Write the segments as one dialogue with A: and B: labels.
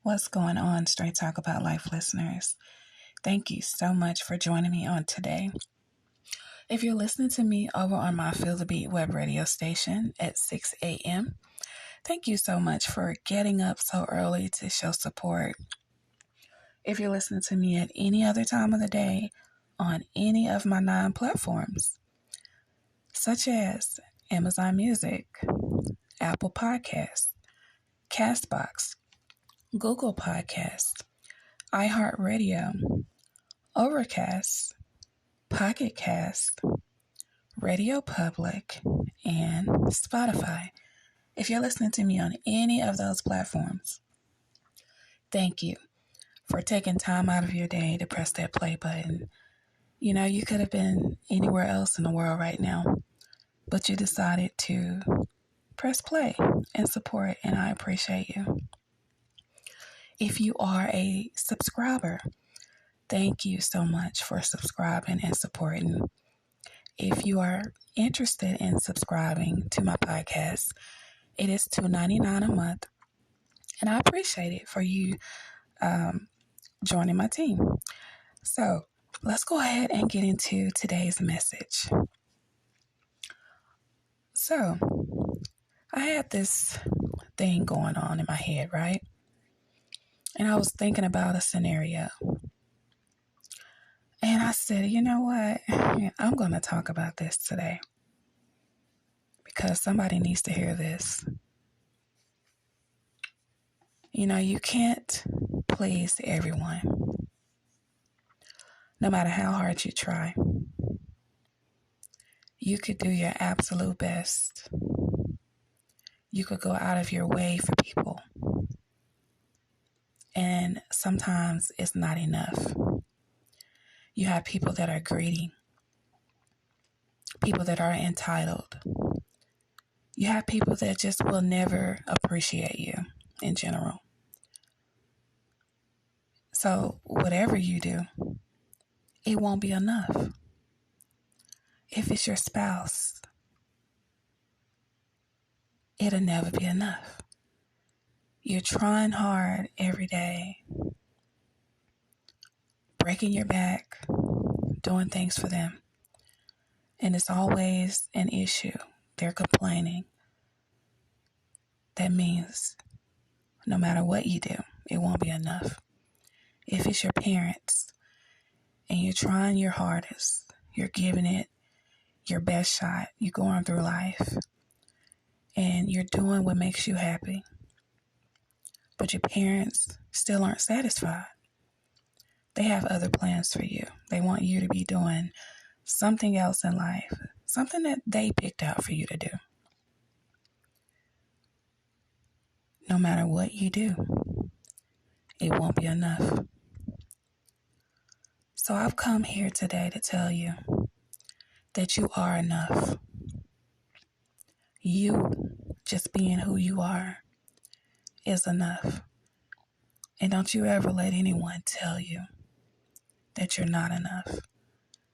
A: What's going on, Straight Talk About Life listeners? Thank you so much for joining me on today. If you're listening to me over on my Feel the Beat web radio station at 6 a.m., thank you so much for getting up so early to show support. If you're listening to me at any other time of the day on any of my 9 platforms, such as Amazon Music, Apple Podcasts, Castbox, Google Podcasts, iHeartRadio, Overcast, Pocket Cast, Radio Public, and Spotify. If you're listening to me on any of those platforms, thank you for taking time out of your day to press that play button. You know, you could have been anywhere else in the world right now, but you decided to press play and support, and I appreciate you. If you are a subscriber, thank you so much for subscribing and supporting. If you are interested in subscribing to my podcast, it is $2.99 a month, and I appreciate it for you joining my team. So let's go ahead and get into today's message. So I had this thing going on in my head, right? And I was thinking about a scenario. And I said, you know what? I'm going to talk about this today because somebody needs to hear this. You know, you can't please everyone, no matter how hard you try. You could do your absolute best. You could go out of your way for people. And sometimes it's not enough. You have people that are greedy, people that are entitled. You have people that just will never appreciate you in general. So whatever you do, it won't be enough. If it's your spouse, it'll never be enough. You're trying hard every day, breaking your back, doing things for them. And it's always an issue. They're complaining. That means no matter what you do, it won't be enough. If it's your parents and you're trying your hardest, you're giving it your best shot, you're going through life and you're doing what makes you happy, but your parents still aren't satisfied. They have other plans for you. They want you to be doing something else in life, something that they picked out for you to do. No matter what you do, it won't be enough. So I've come here today to tell you that you are enough. You, just being who you are, is enough. And don't you ever let anyone tell you that you're not enough,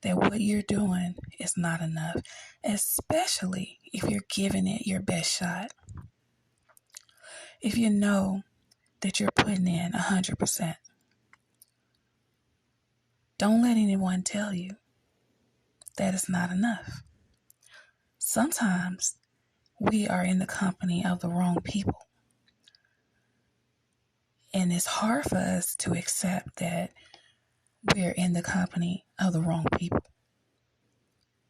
A: that what you're doing is not enough, especially if you're giving it your best shot. If you know that you're putting in 100%, don't let anyone tell you that it's not enough. Sometimes we are in the company of the wrong people. And it's hard for us to accept that we're in the company of the wrong people.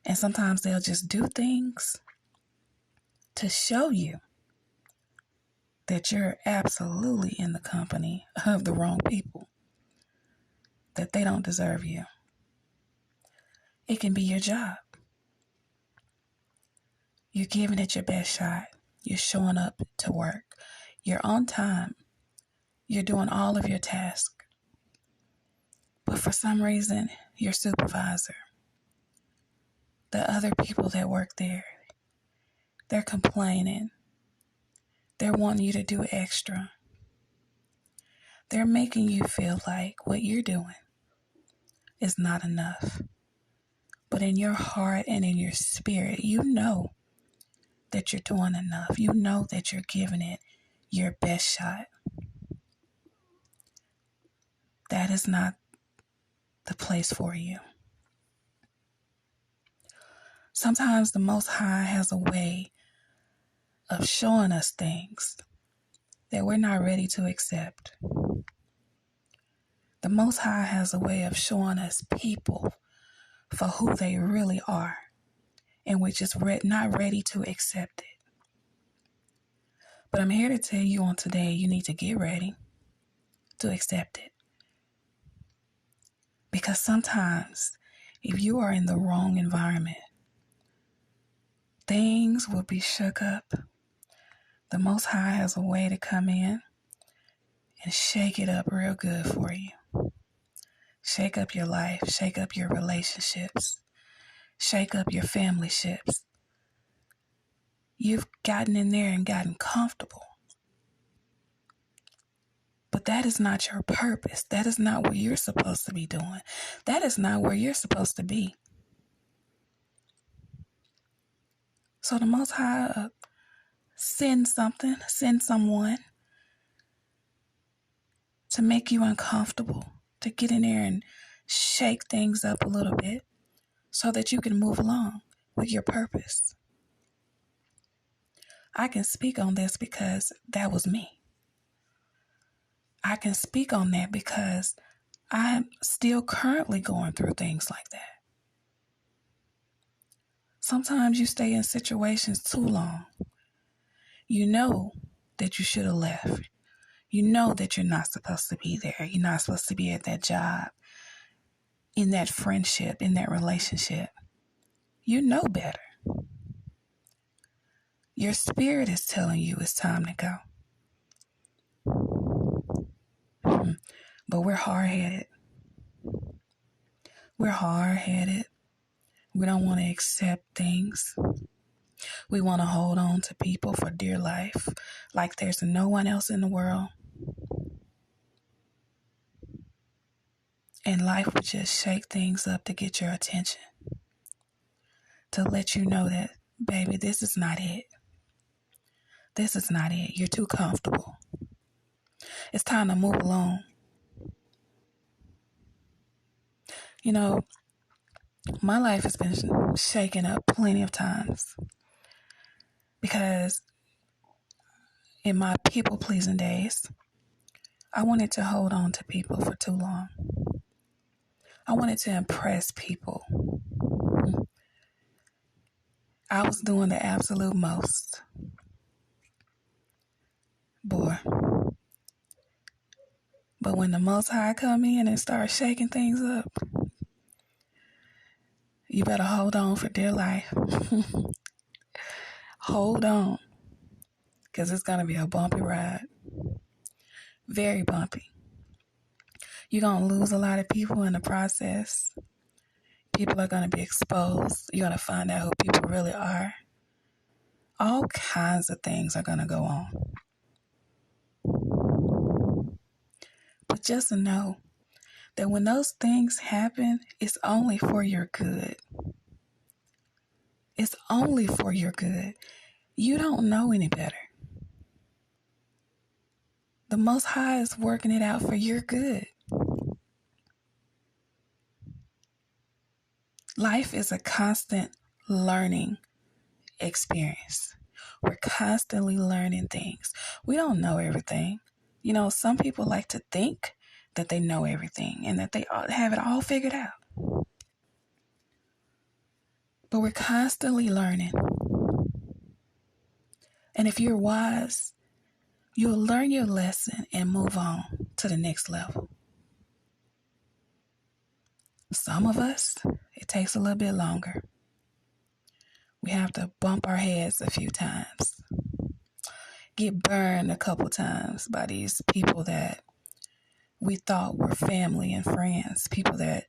A: And sometimes they'll just do things to show you that you're absolutely in the company of the wrong people, that they don't deserve you. It can be your job. You're giving it your best shot. You're showing up to work. You're on time. You're doing all of your tasks. But for some reason, your supervisor, the other people that work there, they're complaining. They're wanting you to do extra. They're making you feel like what you're doing is not enough. But in your heart and in your spirit, you know that you're doing enough. You know that you're giving it your best shot. that is not the place for you. Sometimes the Most High has a way of showing us things that we're not ready to accept. The Most High has a way of showing us people for who they really are, and we're just not ready to accept it. But I'm here to tell you on today, you need to get ready to accept it. Because sometimes, if you are in the wrong environment, things will be shook up. The Most High has a way to come in and shake it up real good for you. Shake up your life, shake up your relationships, shake up your family ships. You've gotten in there and gotten comfortable. But that is not your purpose. That is not what you're supposed to be doing. That is not where you're supposed to be. So the Most High send someone to make you uncomfortable, to get in there and shake things up a little bit so that you can move along with your purpose. I can speak on this because that was me. I can speak on that because I'm still currently going through things like that. Sometimes you stay in situations too long. You know that you should have left. You know that you're not supposed to be there. You're not supposed to be at that job, in that friendship, in that relationship. You know better. Your spirit is telling you it's time to go. But we're hard-headed. We're hard-headed. We don't want to accept things. We want to hold on to people for dear life, like there's no one else in the world. And life would just shake things up to get your attention, to let you know that, baby, this is not it. This is not it. You're too comfortable. It's time to move along. You know, my life has been shaken up plenty of times because in my people-pleasing days, I wanted to hold on to people for too long. I wanted to impress people. I was doing the absolute most. Boy. But when the Most High come in and start shaking things up, you better hold on for dear life. Hold on. Because it's going to be a bumpy ride. Very bumpy. You're going to lose a lot of people in the process. People are going to be exposed. You're going to find out who people really are. All kinds of things are going to go on. But just know that when those things happen, it's only for your good. It's only for your good. You don't know any better. The Most High is working it out for your good. Life is a constant learning experience. We're constantly learning things. We don't know everything. You know, some people like to think that they know everything and that they have it all figured out. But we're constantly learning. And if you're wise, you'll learn your lesson and move on to the next level. Some of us, it takes a little bit longer. We have to bump our heads a few times. Get burned a couple times by these people that we thought were family and friends. People that,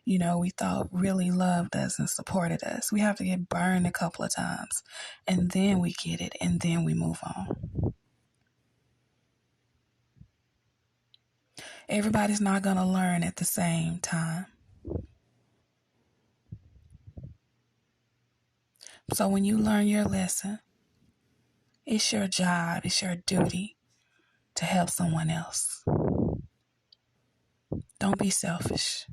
A: you know, we thought really loved us and supported us. We have to get burned a couple of times. And then we get it. And then we move on. Everybody's not going to learn at the same time. So when you learn your lesson, it's your job, it's your duty to help someone else. Don't be selfish.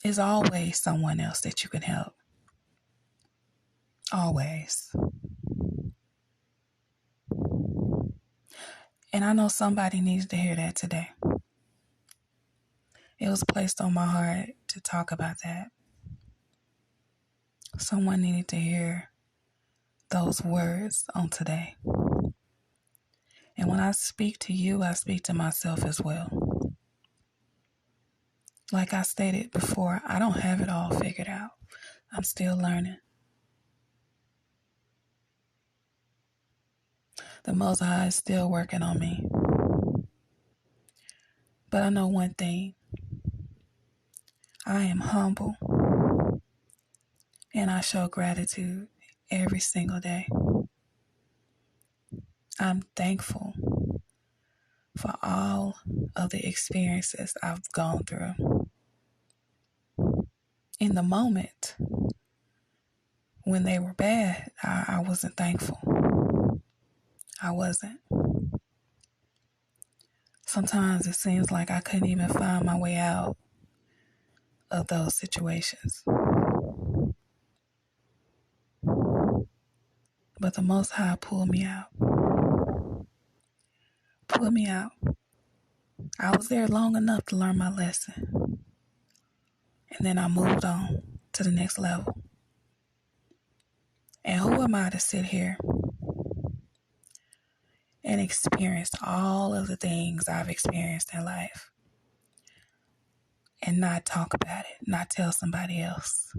A: There's always someone else that you can help. Always. And I know somebody needs to hear that today. It was placed on my heart to talk about that. Someone needed to hear those words on today. And when I speak to you, I speak to myself as well. Like I stated before, I don't have it all figured out. I'm still learning. The Most High is still working on me. But I know one thing. I am humble. And I show gratitude every single day. I'm thankful for all of the experiences I've gone through. In the moment, when they were bad, I wasn't thankful. I wasn't. Sometimes it seems like I couldn't even find my way out of those situations. But the Most High pulled me out. Pulled me out. I was there long enough to learn my lesson. And then I moved on to the next level. And who am I to sit here and experience all of the things I've experienced in life and not talk about it, not tell somebody else,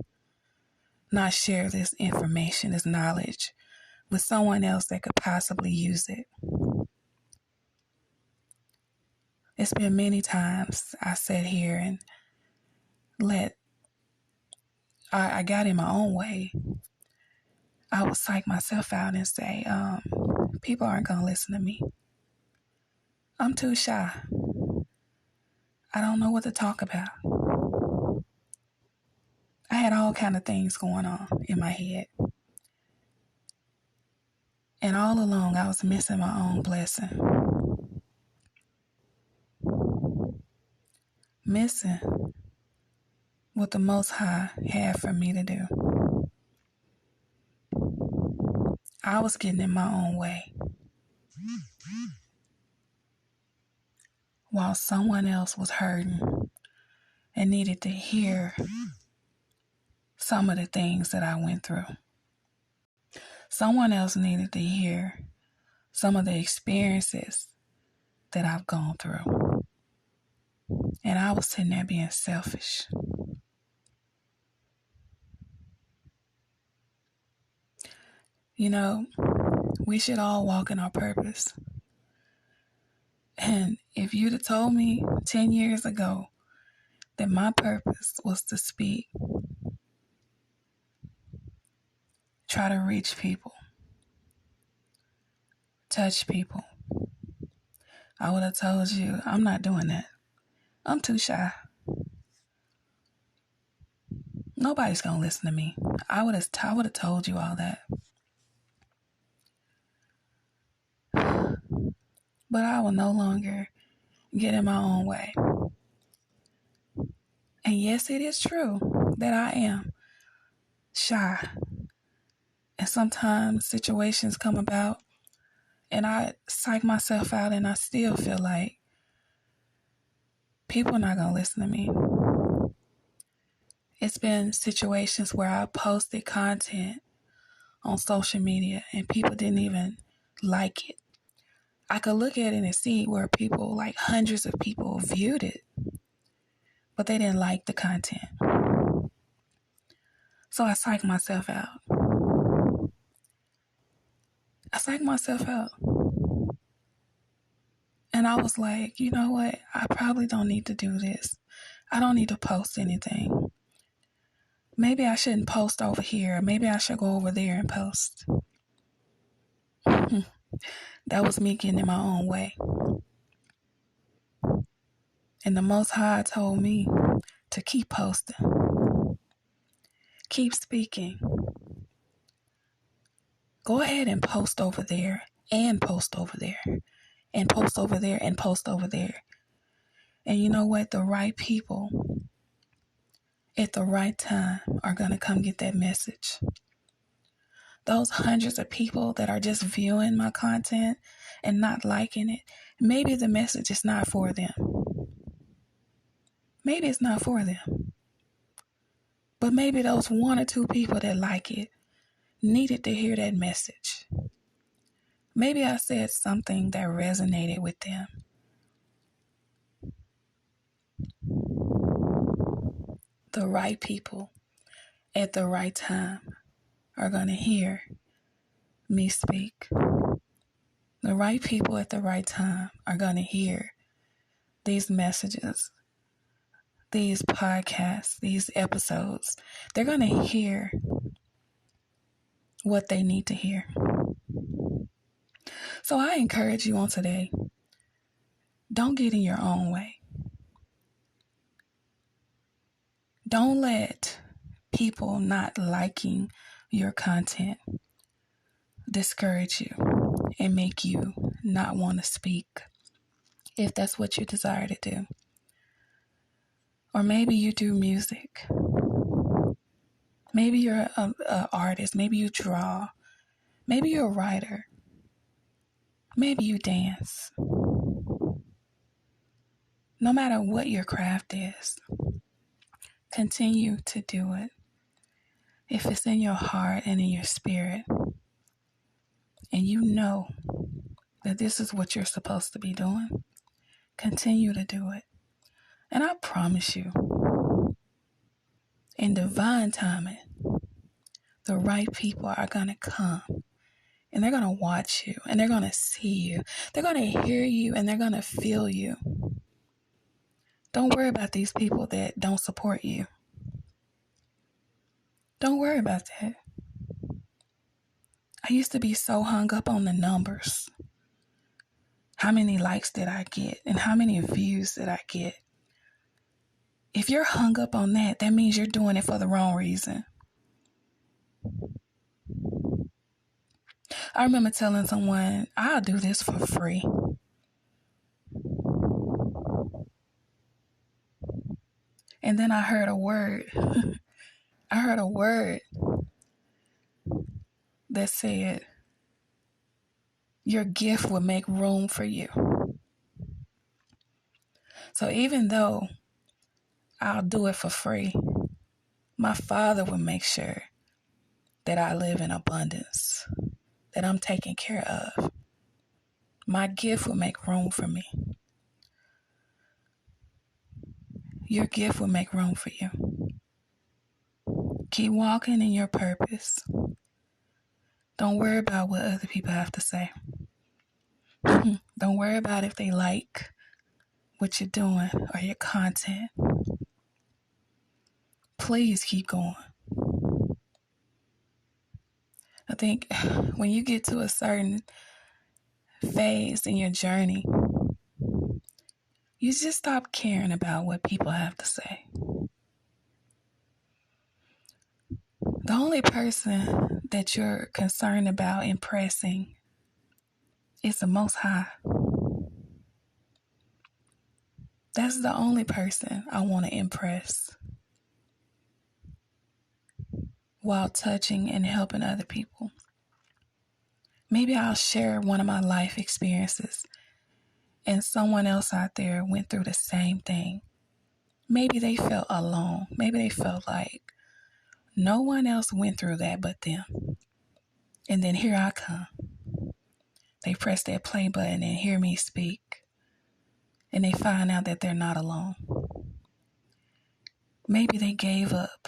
A: not share this information, this knowledge with someone else that could possibly use it? It's been many times I sat here and I got in my own way. I would psych myself out and say, people aren't going to listen to me. I'm too shy. I don't know what to talk about. I had all kind of things going on in my head. And all along, I was missing my own blessing. Missing what the Most High had for me to do. I was getting in my own way, while someone else was hurting and needed to hear some of the things that I went through. Someone else needed to hear some of the experiences that I've gone through. And I was sitting there being selfish. You know, we should all walk in our purpose. And if you'd have told me 10 years ago that my purpose was to speak, try to reach people, touch people, I would have told you, I'm not doing that. I'm too shy. Nobody's going to listen to me. I would have told you all that. But I will no longer get in my own way. And yes, it is true that I am shy. And sometimes situations come about and I psych myself out and I still feel like people are not going to listen to me. It's been situations where I posted content on social media and people didn't even like it. I could look at it and see where people, like hundreds of people, viewed it, but they didn't like the content. So I psyched myself out. And I was like, you know what? I probably don't need to do this. I don't need to post anything. Maybe I shouldn't post over here. Maybe I should go over there and post. That was me getting in my own way. And the Most High told me to keep posting. Keep speaking. Go ahead and post over there and post over there and post over there and post over there. And you know what? The right people at the right time are going to come get that message. Those hundreds of people that are just viewing my content and not liking it, maybe the message is not for them. Maybe it's not for them. But maybe those one or two people that like it needed to hear that message. Maybe I said something that resonated with them. The right people at the right time are going to hear me speak. The right people at the right time are going to hear these messages, these podcasts, these episodes. They're going to hear what they need to hear. So I encourage you on today, don't get in your own way. Don't let people not liking your content discourage you and make you not want to speak if that's what you desire to do. Or maybe you do music. Maybe you're an artist. Maybe you draw. Maybe you're a writer. Maybe you dance. No matter what your craft is, continue to do it. If it's in your heart and in your spirit, and you know that this is what you're supposed to be doing, continue to do it. And I promise you, in divine timing, the right people are going to come and they're going to watch you and they're going to see you. They're going to hear you and they're going to feel you. Don't worry about these people that don't support you. Don't worry about that. I used to be so hung up on the numbers. How many likes did I get? And how many views did I get? If you're hung up on that, that means you're doing it for the wrong reason. I remember telling someone, I'll do this for free. And then I heard a word. I heard a word that said, your gift will make room for you. So even though I'll do it for free, my Father will make sure that I live in abundance, that I'm taken care of. My gift will make room for me. Your gift will make room for you. Keep walking in your purpose. Don't worry about what other people have to say. Don't worry about if they like what you're doing or your content. Please keep going. I think when you get to a certain phase in your journey, you just stop caring about what people have to say. The only person that you're concerned about impressing is the Most High. That's the only person I want to impress while touching and helping other people. Maybe I'll share one of my life experiences and someone else out there went through the same thing. Maybe they felt alone. Maybe they felt like no one else went through that but them. And then here I come. They press that play button and hear me speak. And they find out that they're not alone. Maybe they gave up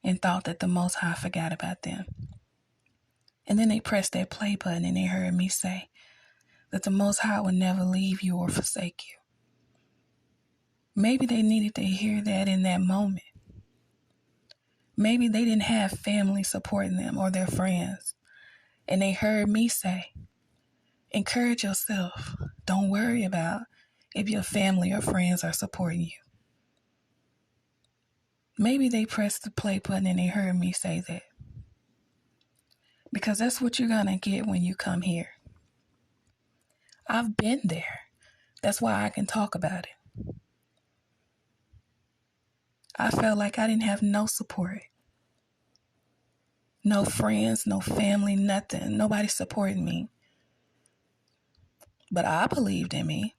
A: and thought that the Most High forgot about them. And then they pressed that play button and they heard me say that the Most High would never leave you or forsake you. Maybe they needed to hear that in that moment. Maybe they didn't have family supporting them or their friends. And they heard me say, encourage yourself. Don't worry about if your family or friends are supporting you. Maybe they pressed the play button and they heard me say that. Because that's what you're going to get when you come here. I've been there. That's why I can talk about it. I felt like I didn't have no support. No friends, no family, nothing. Nobody supported me. But I believed in me.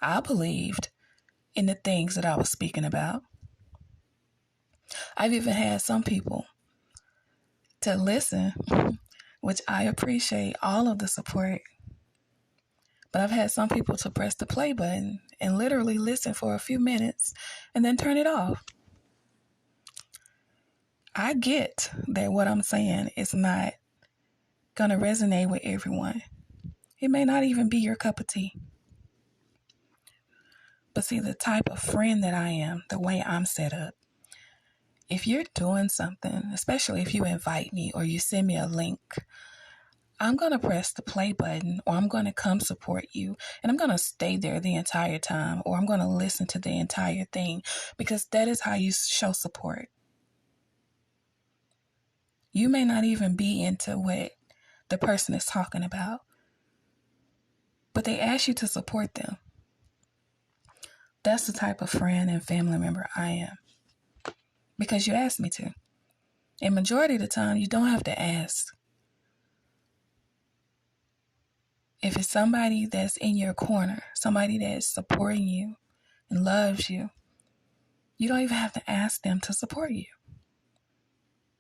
A: I believed in the things that I was speaking about. I've even had some people to listen, which I appreciate all of the support. But I've had some people to press the play button and literally listen for a few minutes and then turn it off. I get that what I'm saying is not going to resonate with everyone. It may not even be your cup of tea. But see, the type of friend that I am, the way I'm set up, if you're doing something, especially if you invite me or you send me a link, I'm going to press the play button, or I'm going to come support you, and I'm going to stay there the entire time, or I'm going to listen to the entire thing, because that is how you show support. You may not even be into what the person is talking about, but they ask you to support them. That's the type of friend and family member I am, because you asked me to. And majority of the time, you don't have to ask. If it's somebody that's in your corner, somebody that's supporting you and loves you, you don't even have to ask them to support you.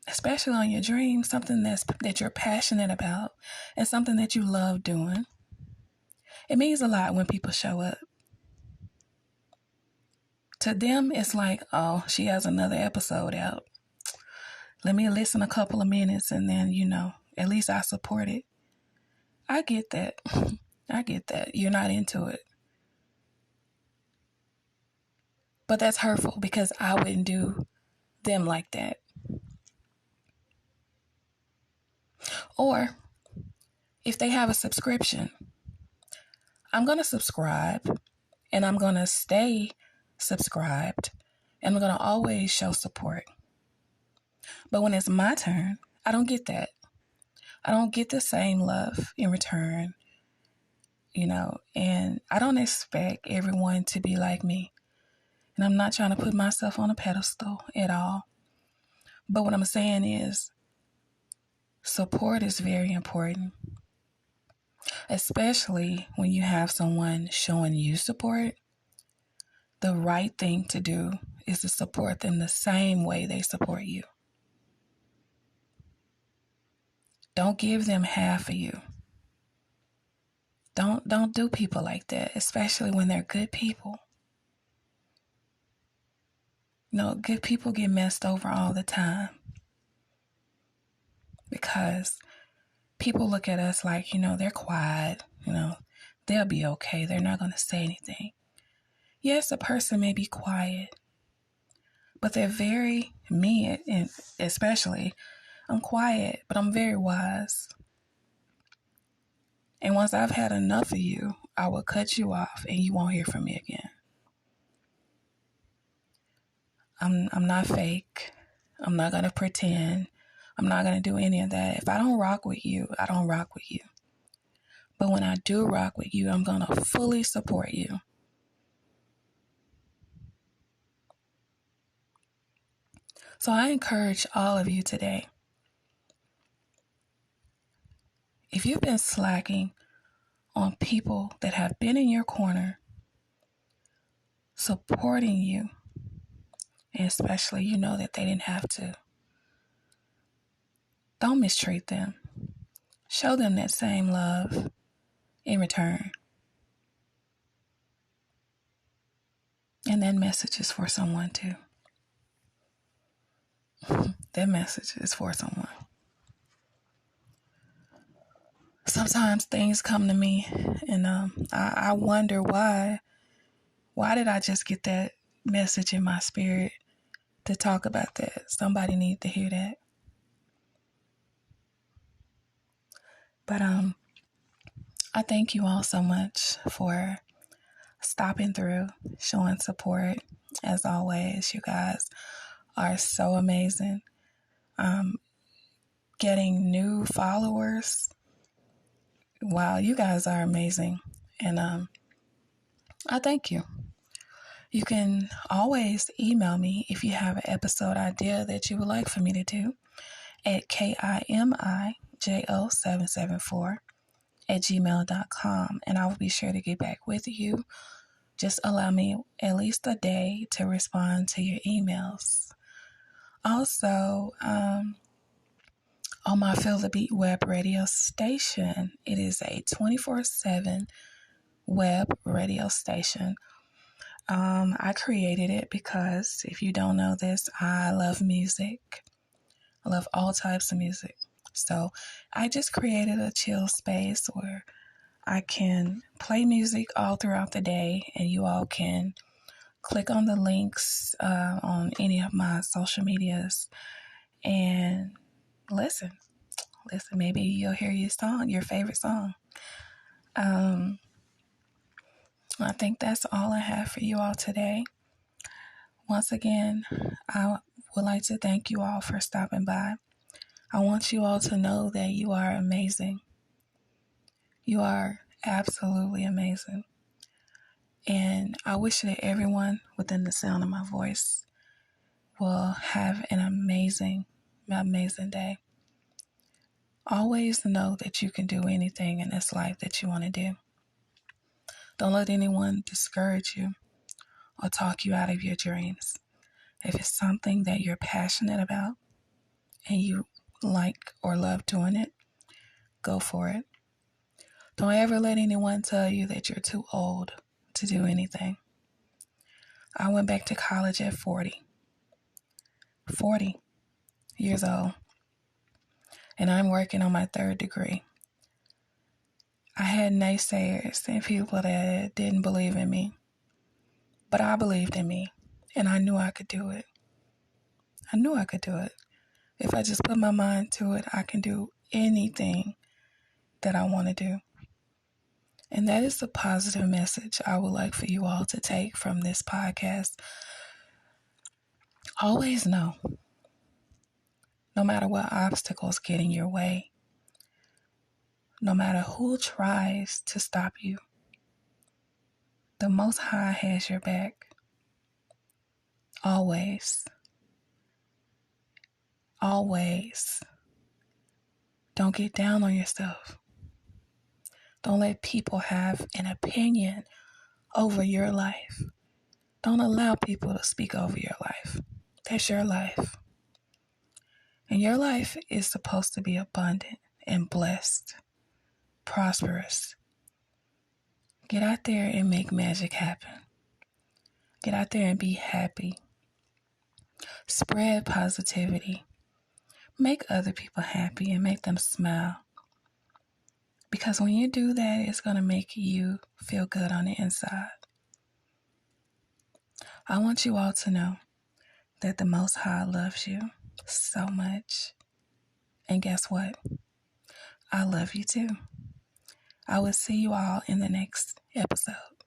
A: Especially on your dreams, something that you're passionate about and something that you love doing. It means a lot when people show up. To them, it's like, oh, she has another episode out. Let me listen a couple of minutes and then, at least I support it. I get that. I get that. You're not into it. But that's hurtful, because I wouldn't do them like that. Or if they have a subscription, I'm going to subscribe and I'm going to stay subscribed and I'm going to always show support. But when it's my turn, I don't get that. I don't get the same love in return, and I don't expect everyone to be like me. And I'm not trying to put myself on a pedestal at all. But what I'm saying is, support is very important, especially when you have someone showing you support. The right thing to do is to support them the same way they support you. Don't give them half of you. Don't do people like that, especially when they're good people. Good people get messed over all the time because people look at us like, they're quiet, they'll be okay. They're not going to say anything. Yes, a person may be quiet, but they're very, me and especially, I'm quiet, but I'm very wise. And once I've had enough of you, I will cut you off and you won't hear from me again. I'm not fake. I'm not going to pretend. I'm not going to do any of that. If I don't rock with you, I don't rock with you. But when I do rock with you, I'm going to fully support you. So I encourage all of you today, if you've been slacking on people that have been in your corner, supporting you, and especially that they didn't have to, don't mistreat them. Show them that same love in return. And that message is for someone too. That message is for someone. Sometimes things come to me and I wonder why did I just get that message in my spirit to talk about that? Somebody needs to hear that. But I thank you all so much for stopping through, showing support. As always, you guys are so amazing. Getting new followers. Wow, you guys are amazing. And I thank you. You can always email me if you have an episode idea that you would like for me to do at KIMIJO774@gmail.com, and I will be sure to get back with you. Just allow me at least a day to respond to your emails. Also, on my Feel the Beat web radio station, it is a 24/7 web radio station. I created it because, if you don't know this, I love music. I love all types of music. So I just created a chill space where I can play music all throughout the day, and you all can click on the links on any of my social medias and listen. Maybe you'll hear your favorite song. I think that's all I have for you all today. Once again, I would like to thank you all for stopping by. I want you all to know that you are amazing. You are absolutely amazing. And I wish that everyone within the sound of my voice will have an amazing day. Always know that you can do anything in this life that you want to do. Don't let anyone discourage you or talk you out of your dreams. If it's something that you're passionate about and you like or love doing it, go for it. Don't ever let anyone tell you that you're too old to do anything. I went back to college at 40 years old, and I'm working on my 3rd degree. I had naysayers and people that didn't believe in me, but I believed in me, and I knew I could do it. If I just put my mind to it, I can do anything that I want to do. And that is the positive message I would like for you all to take from this podcast. Always know, no matter what obstacles get in your way, no matter who tries to stop you, the Most High has your back. Always. Don't get down on yourself. Don't let people have an opinion over your life. Don't allow people to speak over your life. That's your life. And your life is supposed to be abundant and blessed, prosperous. Get out there and make magic happen. Get out there and be happy. Spread positivity. Make other people happy and make them smile. Because when you do that, it's going to make you feel good on the inside. I want you all to know that the Most High loves you so much. And guess what? I love you too. I will see you all in the next episode.